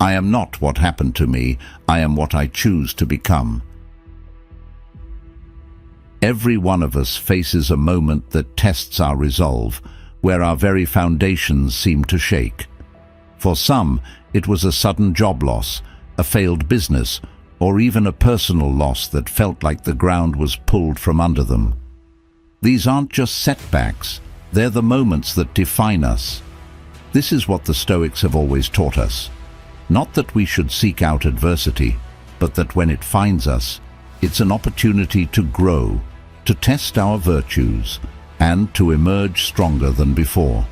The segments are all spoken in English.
I am not what happened to me, I am what I choose to become. Every one of us faces a moment that tests our resolve, where our very foundations seem to shake. For some, it was a sudden job loss, a failed business, or even a personal loss that felt like the ground was pulled from under them. These aren't just setbacks, they're the moments that define us. This is what the Stoics have always taught us. Not that we should seek out adversity, but that when it finds us, it's an opportunity to grow, to test our virtues, and to emerge stronger than before.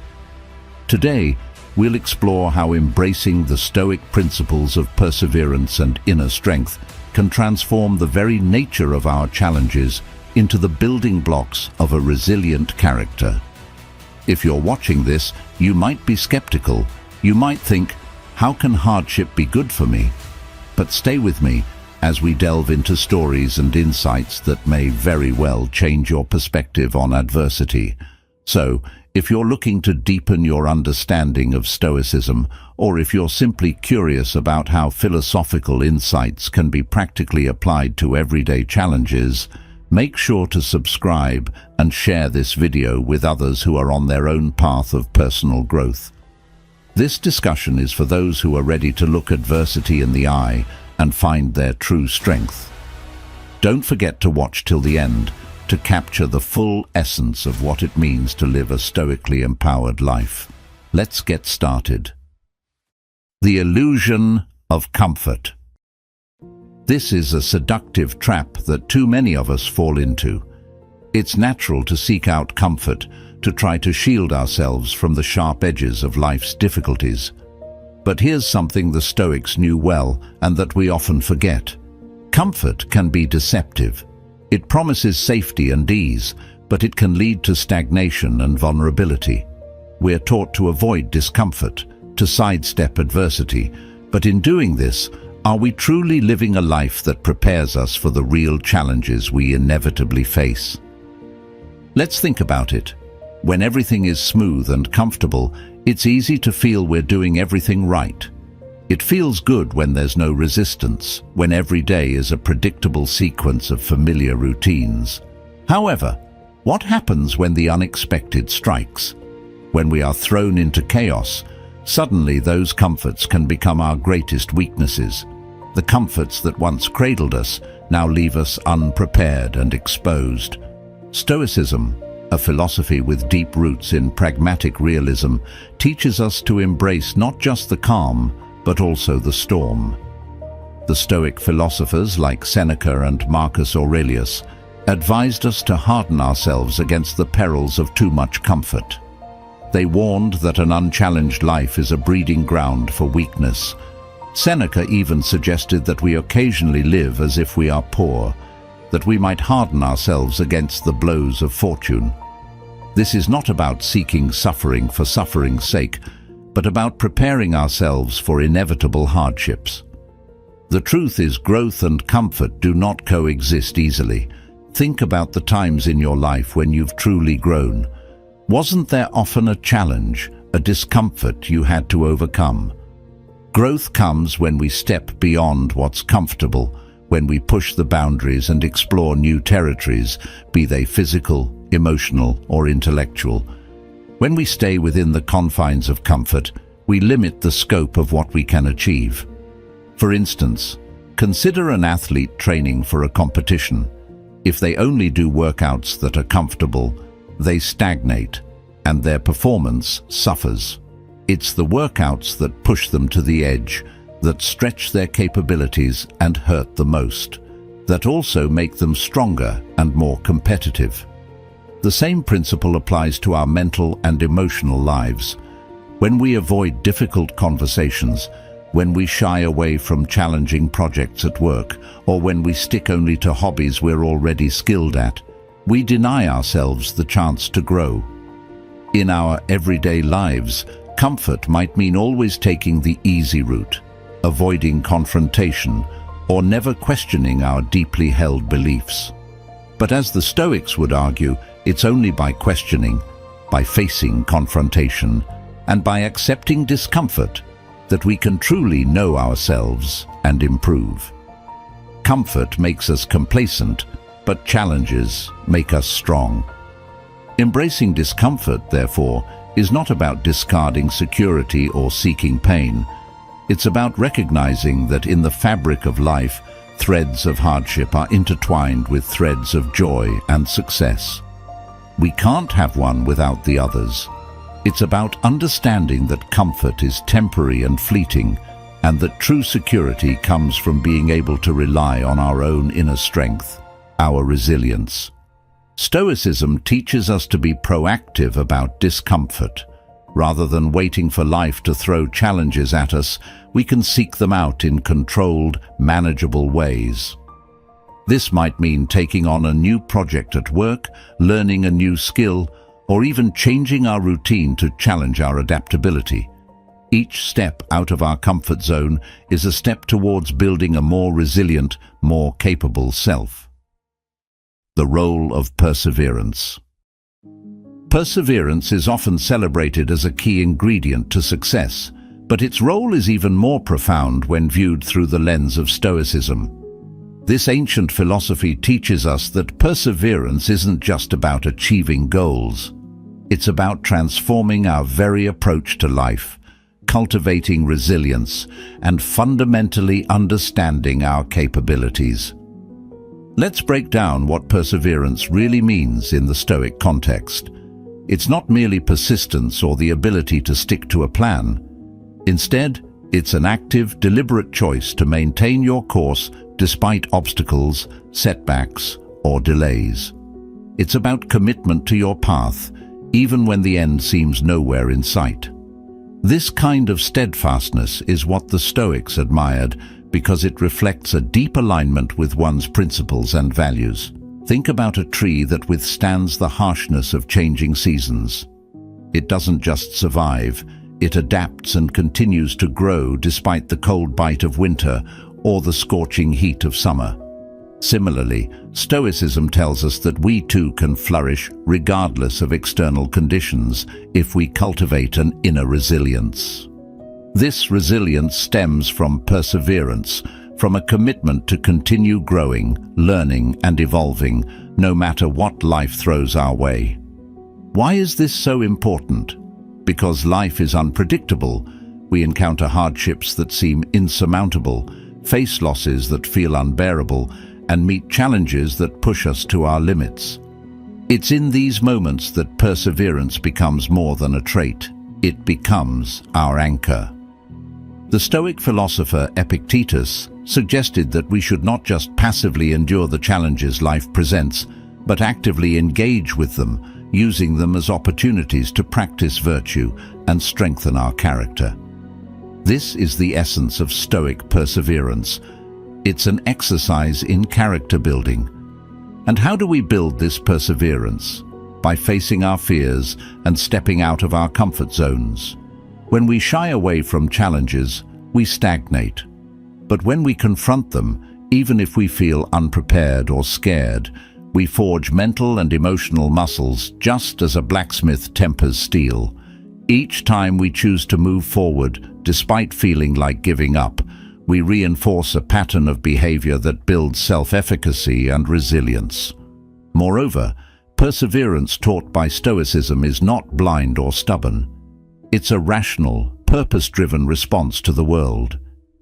Today, we'll explore how embracing the Stoic principles of perseverance and inner strength can transform the very nature of our challenges into the building blocks of a resilient character. If you're watching this, you might be skeptical. You might think, how can hardship be good for me? But stay with me as we delve into stories and insights that may very well change your perspective on adversity. So, if you're looking to deepen your understanding of Stoicism, or if you're simply curious about how philosophical insights can be practically applied to everyday challenges, make sure to subscribe and share this video with others who are on their own path of personal growth. This discussion is for those who are ready to look adversity in the eye and find their true strength. Don't forget to watch till the end to capture the full essence of what it means to live a stoically empowered life. Let's get started. The illusion of comfort. This is a seductive trap that too many of us fall into. It's natural to seek out comfort, to try to shield ourselves from the sharp edges of life's difficulties. But here's something the Stoics knew well and that we often forget. Comfort can be deceptive. It promises safety and ease, but it can lead to stagnation and vulnerability. We're taught to avoid discomfort, to sidestep adversity, but in doing this, are we truly living a life that prepares us for the real challenges we inevitably face? Let's think about it. When everything is smooth and comfortable, it's easy to feel we're doing everything right. It feels good when there's no resistance, when every day is a predictable sequence of familiar routines. However, what happens when the unexpected strikes? When we are thrown into chaos, suddenly those comforts can become our greatest weaknesses. The comforts that once cradled us now leave us unprepared and exposed. Stoicism, a philosophy with deep roots in pragmatic realism, teaches us to embrace not just the calm, but also the storm. The Stoic philosophers like Seneca and Marcus Aurelius advised us to harden ourselves against the perils of too much comfort. They warned that an unchallenged life is a breeding ground for weakness. Seneca even suggested that we occasionally live as if we are poor, that we might harden ourselves against the blows of fortune. This is not about seeking suffering for suffering's sake, but about preparing ourselves for inevitable hardships. The truth is, growth and comfort do not coexist easily. Think about the times in your life when you've truly grown. Wasn't there often a challenge, a discomfort you had to overcome? Growth comes when we step beyond what's comfortable, when we push the boundaries and explore new territories, be they physical, emotional, or intellectual. When we stay within the confines of comfort, we limit the scope of what we can achieve. For instance, consider an athlete training for a competition. If they only do workouts that are comfortable, they stagnate, and their performance suffers. It's the workouts that push them to the edge, that stretch their capabilities and hurt the most, that also make them stronger and more competitive. The same principle applies to our mental and emotional lives. When we avoid difficult conversations, when we shy away from challenging projects at work, or when we stick only to hobbies we're already skilled at, we deny ourselves the chance to grow. In our everyday lives, comfort might mean always taking the easy route, avoiding confrontation, or never questioning our deeply held beliefs. But as the Stoics would argue, it's only by questioning, by facing confrontation, and by accepting discomfort that we can truly know ourselves and improve. Comfort makes us complacent, but challenges make us strong. Embracing discomfort, therefore, is not about discarding security or seeking pain. It's about recognizing that in the fabric of life, threads of hardship are intertwined with threads of joy and success. We can't have one without the others. It's about understanding that comfort is temporary and fleeting, and that true security comes from being able to rely on our own inner strength, our resilience. Stoicism teaches us to be proactive about discomfort. Rather than waiting for life to throw challenges at us, we can seek them out in controlled, manageable ways. This might mean taking on a new project at work, learning a new skill, or even changing our routine to challenge our adaptability. Each step out of our comfort zone is a step towards building a more resilient, more capable self. The role of perseverance. Perseverance is often celebrated as a key ingredient to success, but its role is even more profound when viewed through the lens of Stoicism. This ancient philosophy teaches us that perseverance isn't just about achieving goals. It's about transforming our very approach to life, cultivating resilience, and fundamentally understanding our capabilities. Let's break down what perseverance really means in the Stoic context. It's not merely persistence or the ability to stick to a plan. Instead, it's an active, deliberate choice to maintain your course despite obstacles, setbacks, or delays. It's about commitment to your path, even when the end seems nowhere in sight. This kind of steadfastness is what the Stoics admired because it reflects a deep alignment with one's principles and values. Think about a tree that withstands the harshness of changing seasons. It doesn't just survive, it adapts and continues to grow despite the cold bite of winter or the scorching heat of summer. Similarly, Stoicism tells us that we too can flourish regardless of external conditions if we cultivate an inner resilience. This resilience stems from perseverance, from a commitment to continue growing, learning, and evolving, no matter what life throws our way. Why is this so important? Because life is unpredictable. We encounter hardships that seem insurmountable, face losses that feel unbearable, and meet challenges that push us to our limits. It's in these moments that perseverance becomes more than a trait. It becomes our anchor. The Stoic philosopher Epictetus suggested that we should not just passively endure the challenges life presents, but actively engage with them, using them as opportunities to practice virtue and strengthen our character. This is the essence of Stoic perseverance. It's an exercise in character building. And how do we build this perseverance? By facing our fears and stepping out of our comfort zones. When we shy away from challenges, we stagnate. But when we confront them, even if we feel unprepared or scared, we forge mental and emotional muscles just as a blacksmith tempers steel. Each time we choose to move forward, despite feeling like giving up, we reinforce a pattern of behavior that builds self-efficacy and resilience. Moreover, perseverance taught by Stoicism is not blind or stubborn. It's a rational, purpose-driven response to the world.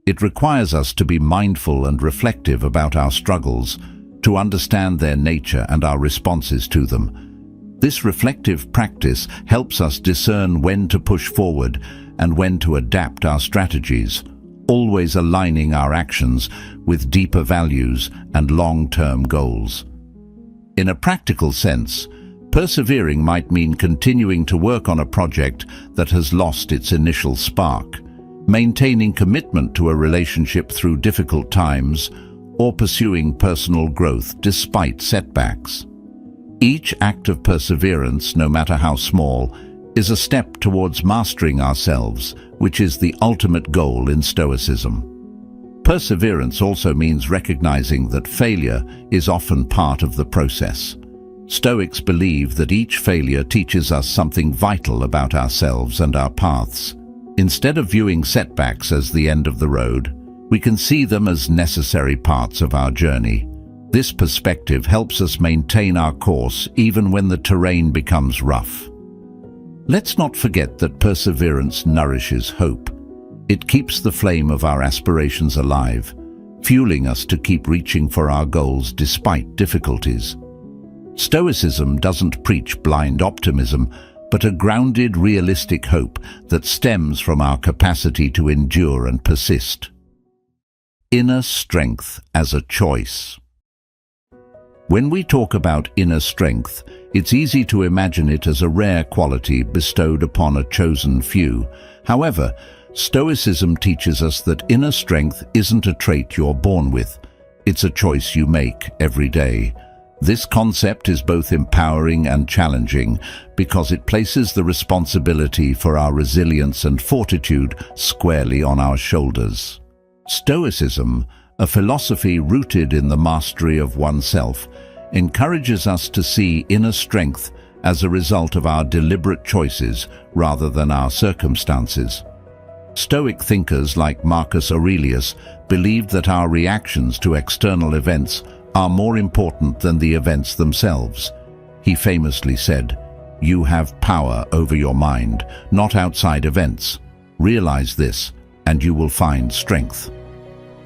It requires us to be mindful and reflective about our struggles, to understand their nature and our responses to them. This reflective practice helps us discern when to push forward and when to adapt our strategies, always aligning our actions with deeper values and long-term goals. In a practical sense, persevering might mean continuing to work on a project that has lost its initial spark, maintaining commitment to a relationship through difficult times, or pursuing personal growth despite setbacks. Each act of perseverance, no matter how small, is a step towards mastering ourselves, which is the ultimate goal in Stoicism. Perseverance also means recognizing that failure is often part of the process. Stoics believe that each failure teaches us something vital about ourselves and our paths. Instead of viewing setbacks as the end of the road, we can see them as necessary parts of our journey. This perspective helps us maintain our course even when the terrain becomes rough. Let's not forget that perseverance nourishes hope. It keeps the flame of our aspirations alive, fueling us to keep reaching for our goals despite difficulties. Stoicism doesn't preach blind optimism, but a grounded, realistic hope that stems from our capacity to endure and persist. Inner strength as a choice. When we talk about inner strength, it's easy to imagine it as a rare quality bestowed upon a chosen few. However, Stoicism teaches us that inner strength isn't a trait you're born with. It's a choice you make every day. This concept is both empowering and challenging because it places the responsibility for our resilience and fortitude squarely on our shoulders. Stoicism, a philosophy rooted in the mastery of oneself, encourages us to see inner strength as a result of our deliberate choices rather than our circumstances. Stoic thinkers like Marcus Aurelius believed that our reactions to external events are more important than the events themselves. He famously said, "You have power over your mind, not outside events. Realize this, and you will find strength."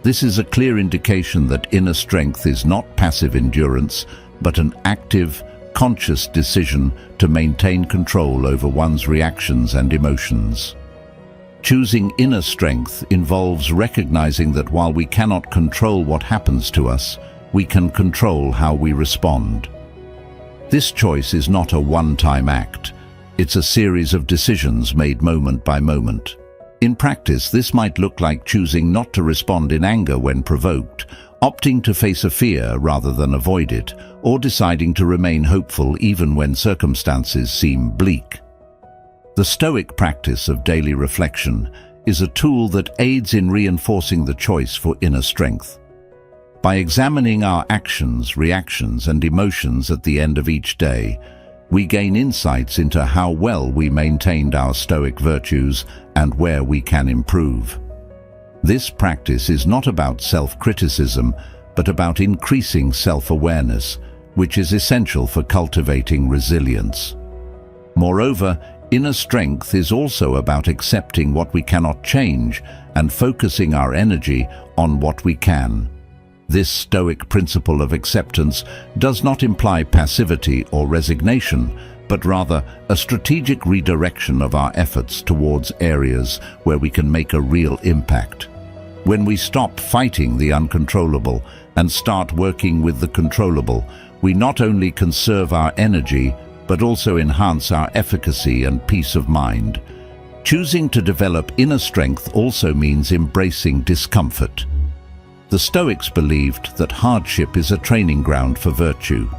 This is a clear indication that inner strength is not passive endurance, but an active, conscious decision to maintain control over one's reactions and emotions. Choosing inner strength involves recognizing that while we cannot control what happens to us, we can control how we respond. This choice is not a one-time act. It's a series of decisions made moment by moment. In practice, this might look like choosing not to respond in anger when provoked, opting to face a fear rather than avoid it, or deciding to remain hopeful even when circumstances seem bleak. The Stoic practice of daily reflection is a tool that aids in reinforcing the choice for inner strength. By examining our actions, reactions, and emotions at the end of each day, we gain insights into how well we maintained our Stoic virtues and where we can improve. This practice is not about self-criticism, but about increasing self-awareness, which is essential for cultivating resilience. Moreover, inner strength is also about accepting what we cannot change and focusing our energy on what we can. This Stoic principle of acceptance does not imply passivity or resignation, but rather a strategic redirection of our efforts towards areas where we can make a real impact. When we stop fighting the uncontrollable and start working with the controllable, we not only conserve our energy, but also enhance our efficacy and peace of mind. Choosing to develop inner strength also means embracing discomfort. The Stoics believed that hardship is a training ground for virtue.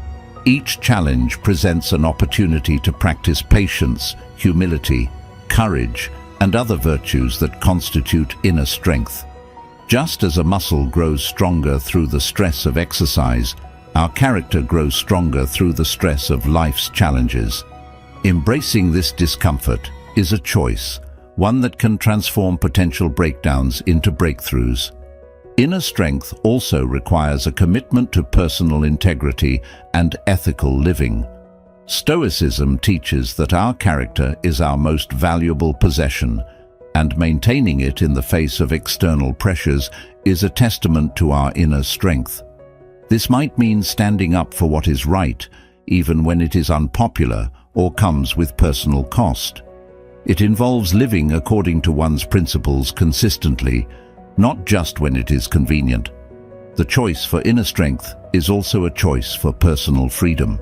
Each challenge presents an opportunity to practice patience, humility, courage, and other virtues that constitute inner strength. Just as a muscle grows stronger through the stress of exercise, our character grows stronger through the stress of life's challenges. Embracing this discomfort is a choice, one that can transform potential breakdowns into breakthroughs. Inner strength also requires a commitment to personal integrity and ethical living. Stoicism teaches that our character is our most valuable possession, and maintaining it in the face of external pressures is a testament to our inner strength. This might mean standing up for what is right, even when it is unpopular or comes with personal cost. It involves living according to one's principles consistently, not just when it is convenient. The choice for inner strength is also a choice for personal freedom.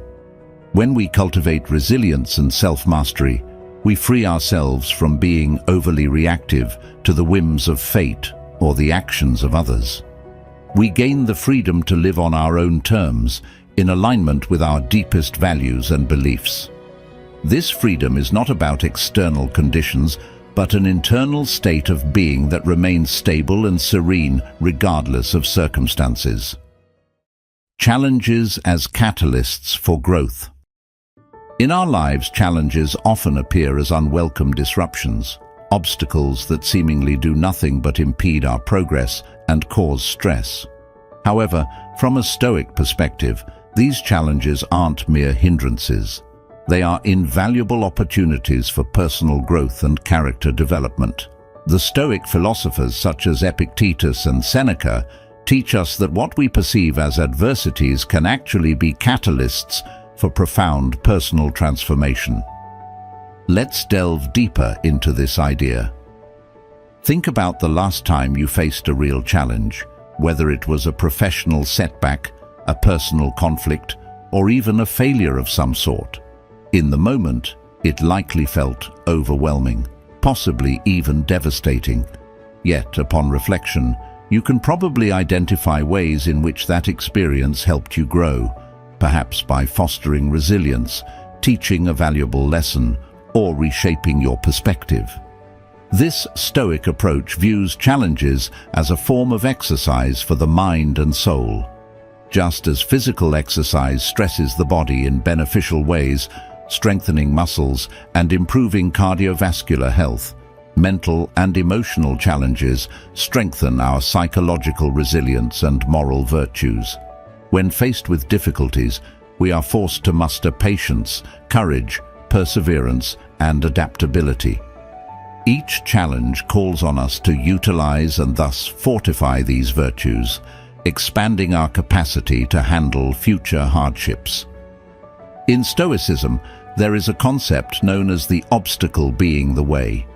When we cultivate resilience and self-mastery, we free ourselves from being overly reactive to the whims of fate or the actions of others. We gain the freedom to live on our own terms, in alignment with our deepest values and beliefs. This freedom is not about external conditions, but an internal state of being that remains stable and serene regardless of circumstances. Challenges as catalysts for growth. In our lives, challenges often appear as unwelcome disruptions. obstacles that seemingly do nothing but impede our progress and cause stress. However, from a Stoic perspective, these challenges aren't mere hindrances. They are invaluable opportunities for personal growth and character development. The Stoic philosophers such as Epictetus and Seneca teach us that what we perceive as adversities can actually be catalysts for profound personal transformation. Let's delve deeper into this idea. Think about the last time you faced a real challenge, whether it was a professional setback, a personal conflict, or even a failure of some sort. In the moment, it likely felt overwhelming, possibly even devastating. Yet, upon reflection, you can probably identify ways in which that experience helped you grow, perhaps by fostering resilience, teaching a valuable lesson, or reshaping your perspective. This Stoic approach views challenges as a form of exercise for the mind and soul. Just as physical exercise stresses the body in beneficial ways, strengthening muscles and improving cardiovascular health, mental and emotional challenges strengthen our psychological resilience and moral virtues. When faced with difficulties, we are forced to muster patience, courage, perseverance, and adaptability. Each challenge calls on us to utilize and thus fortify these virtues, expanding our capacity to handle future hardships. In Stoicism, there is a concept known as the obstacle being the way.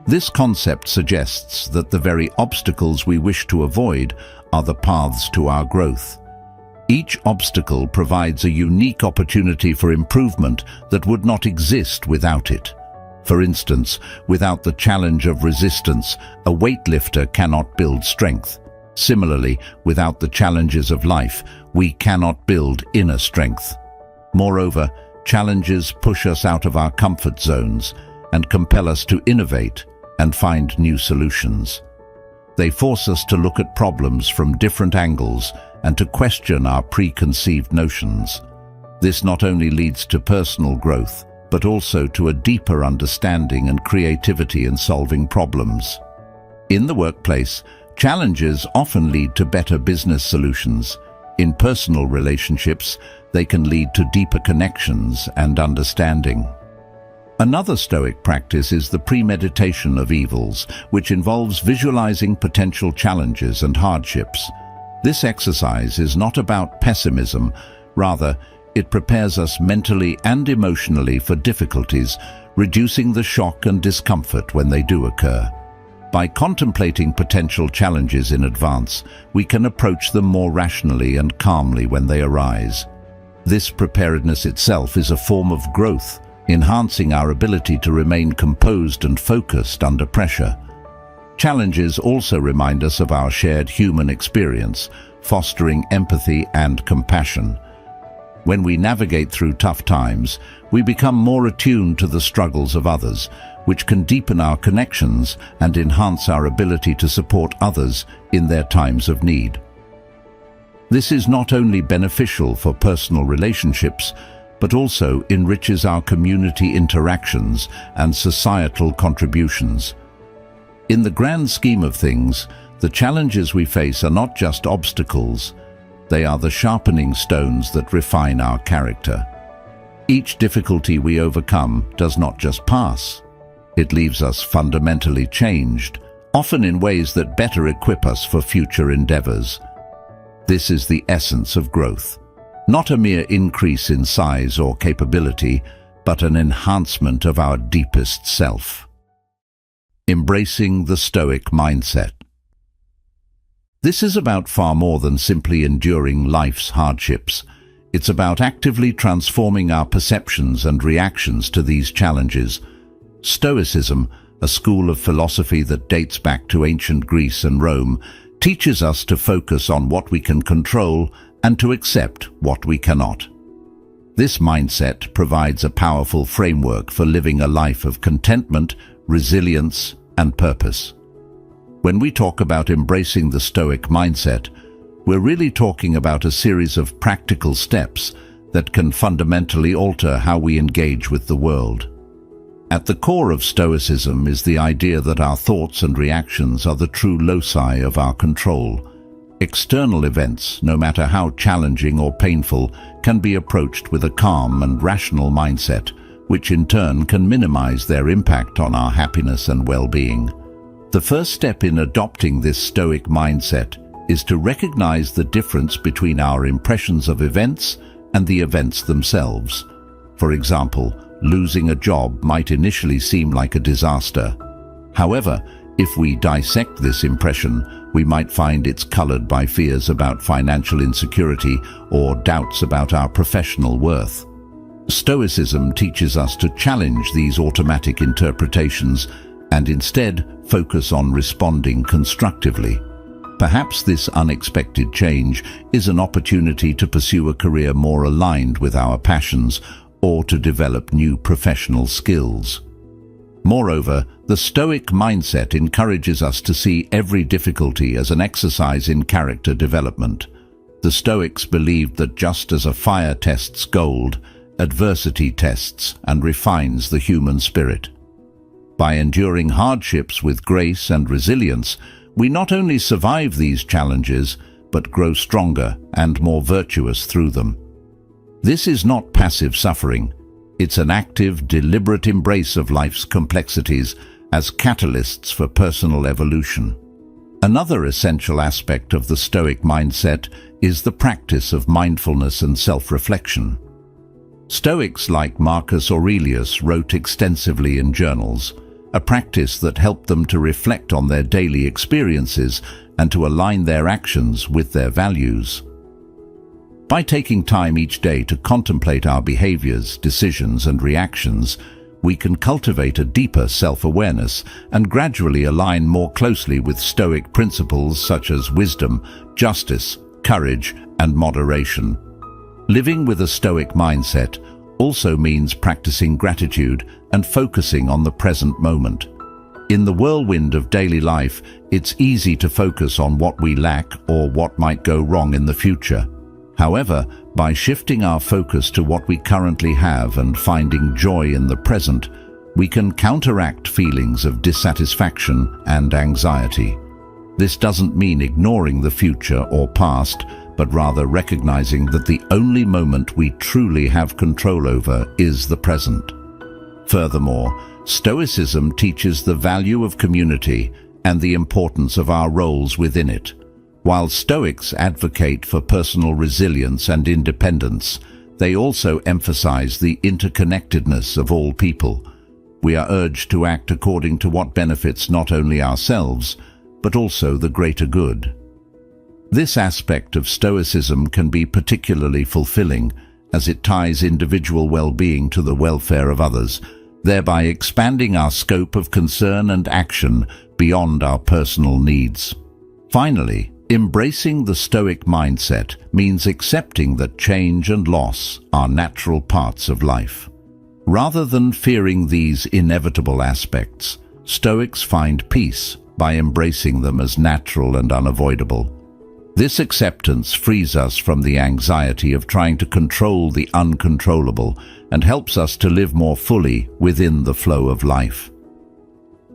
This concept suggests that the very obstacles we wish to avoid are the paths to our growth. Each obstacle provides a unique opportunity for improvement that would not exist without it. For instance, without the challenge of resistance, a weightlifter cannot build strength. Similarly, without the challenges of life, we cannot build inner strength. Moreover, challenges push us out of our comfort zones and compel us to innovate and find new solutions. They force us to look at problems from different angles and to question our preconceived notions. This not only leads to personal growth, but also to a deeper understanding and creativity in solving problems. In the workplace, challenges often lead to better business solutions. In personal relationships, they can lead to deeper connections and understanding. Another Stoic practice is the premeditation of evils, which involves visualizing potential challenges and hardships. This exercise is not about pessimism, rather, it prepares us mentally and emotionally for difficulties, reducing the shock and discomfort when they do occur. By contemplating potential challenges in advance, we can approach them more rationally and calmly when they arise. This preparedness itself is a form of growth, enhancing our ability to remain composed and focused under pressure. Challenges also remind us of our shared human experience, fostering empathy and compassion. When we navigate through tough times, we become more attuned to the struggles of others, which can deepen our connections and enhance our ability to support others in their times of need. This is not only beneficial for personal relationships, but also enriches our community interactions and societal contributions. In the grand scheme of things, the challenges we face are not just obstacles, they are the sharpening stones that refine our character. Each difficulty we overcome does not just pass. It leaves us fundamentally changed, often in ways that better equip us for future endeavors. This is the essence of growth. Not a mere increase in size or capability, but an enhancement of our deepest self. Embracing the Stoic mindset. This is about far more than simply enduring life's hardships. It's about actively transforming our perceptions and reactions to these challenges. Stoicism, a school of philosophy that dates back to ancient Greece and Rome, teaches us to focus on what we can control and to accept what we cannot. This mindset provides a powerful framework for living a life of contentment, resilience, and purpose. When we talk about embracing the Stoic mindset, we're really talking about a series of practical steps that can fundamentally alter how we engage with the world. At the core of Stoicism is the idea that our thoughts and reactions are the true loci of our control. External events, no matter how challenging or painful, can be approached with a calm and rational mindset, which in turn can minimize their impact on our happiness and well-being. The first step in adopting this Stoic mindset is to recognize the difference between our impressions of events and the events themselves. For example, losing a job might initially seem like a disaster. However, if we dissect this impression, we might find it's colored by fears about financial insecurity or doubts about our professional worth. Stoicism teaches us to challenge these automatic interpretations and instead focus on responding constructively. Perhaps this unexpected change is an opportunity to pursue a career more aligned with our passions or to develop new professional skills. Moreover, the Stoic mindset encourages us to see every difficulty as an exercise in character development. The Stoics believed that just as a fire tests gold, adversity tests and refines the human spirit. By enduring hardships with grace and resilience, we not only survive these challenges, but grow stronger and more virtuous through them. This is not passive suffering. It's an active, deliberate embrace of life's complexities as catalysts for personal evolution. Another essential aspect of the Stoic mindset is the practice of mindfulness and self-reflection. Stoics like Marcus Aurelius wrote extensively in journals, a practice that helped them to reflect on their daily experiences and to align their actions with their values. By taking time each day to contemplate our behaviors, decisions, and reactions, we can cultivate a deeper self-awareness and gradually align more closely with Stoic principles such as wisdom, justice, courage, and moderation. Living with a Stoic mindset also means practicing gratitude and focusing on the present moment. In the whirlwind of daily life, it's easy to focus on what we lack or what might go wrong in the future. However, by shifting our focus to what we currently have and finding joy in the present, we can counteract feelings of dissatisfaction and anxiety. This doesn't mean ignoring the future or past, but rather recognizing that the only moment we truly have control over is the present. Furthermore, Stoicism teaches the value of community and the importance of our roles within it. While Stoics advocate for personal resilience and independence, they also emphasize the interconnectedness of all people. We are urged to act according to what benefits not only ourselves, but also the greater good. This aspect of Stoicism can be particularly fulfilling as it ties individual well-being to the welfare of others, thereby expanding our scope of concern and action beyond our personal needs. Finally, embracing the Stoic mindset means accepting that change and loss are natural parts of life. Rather than fearing these inevitable aspects, Stoics find peace by embracing them as natural and unavoidable. This acceptance frees us from the anxiety of trying to control the uncontrollable and helps us to live more fully within the flow of life.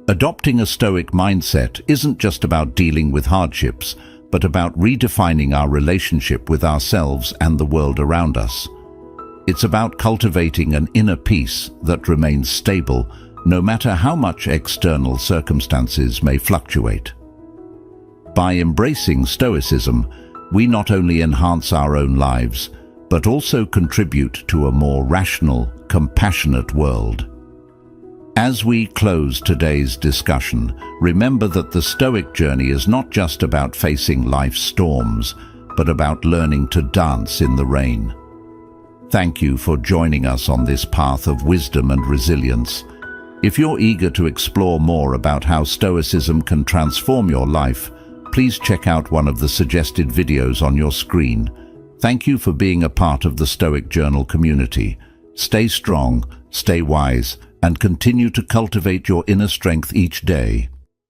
Adopting a Stoic mindset isn't just about dealing with hardships, but about redefining our relationship with ourselves and the world around us. It's about cultivating an inner peace that remains stable, no matter how much external circumstances may fluctuate. By embracing Stoicism, we not only enhance our own lives, but also contribute to a more rational, compassionate world. As we close today's discussion, remember that the Stoic journey is not just about facing life's storms, but about learning to dance in the rain. Thank you for joining us on this path of wisdom and resilience. If you're eager to explore more about how Stoicism can transform your life, please check out one of the suggested videos on your screen. Thank you for being a part of the Stoic Journal community. Stay strong, stay wise, and continue to cultivate your inner strength each day.